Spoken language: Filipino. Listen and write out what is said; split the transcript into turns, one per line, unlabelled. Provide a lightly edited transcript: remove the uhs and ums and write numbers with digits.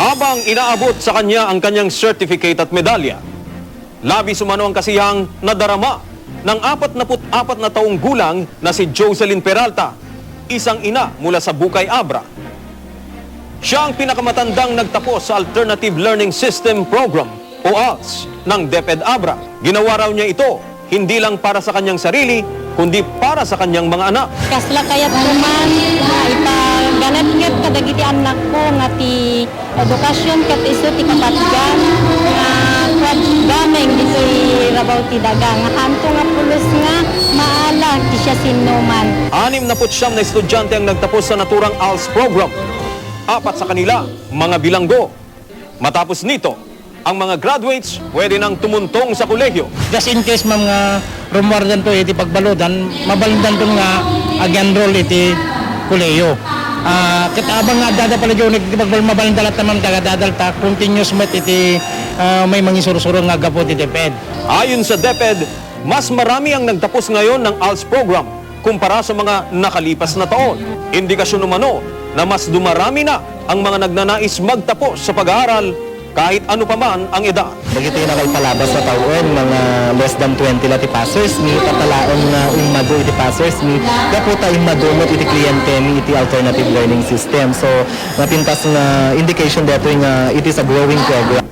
Habang inaabot sa kanya ang kanyang certificate at medalya, labis umano ang kasiyang nadarama ng 44 na taong gulang na si Jocelyn Peralta, isang ina mula sa Bukay Abra. Siya ang pinakamatandang nagtapos sa Alternative Learning System Program o ALS ng DepEd Abra. Ginawa raw niya ito hindi lang para sa kanyang sarili, kundi para sa kanyang mga anak.
Kasla kayat kuman, ipaganat-ngat kadagiti anak ko nga ti edukasyon kat iso ti kapatgan nga kwat gameng dito rabaw ti daga nga hanto nga pulos nga maala ti siya sinuman.
69 na estudyante ang nagtapos sa naturang ALS program. 4 sa kanila, mga bilanggo. Matapos nito, ang mga graduates pwede nang tumuntong sa kolehiyo.
Just in case ma'am nga rumwardan to iti pagbaludan, mabalindan to nga ag-enroll iti kolehiyo. Kitabang nga dada pala yung mabalindalat naman taga-dadalta, continuous met iti may mga surusuro nga gapot iti DepEd.
Ayon sa DepEd, mas marami ang nagtapos ngayon ng ALS program kumpara sa mga nakalipas na taon. Indikasyon umano na mas dumarami na ang mga nagnanais magtapos sa pag-aaral kahit ano pa man ang edad.
Dagiti nakalpalabas sa taon, mga less than 20 lati passers ni tatalaon nga imado iti passers ni kaputa imado mo iti kliyente ni iti alternative learning system. So napintas nga indication dito nga it is a growing program.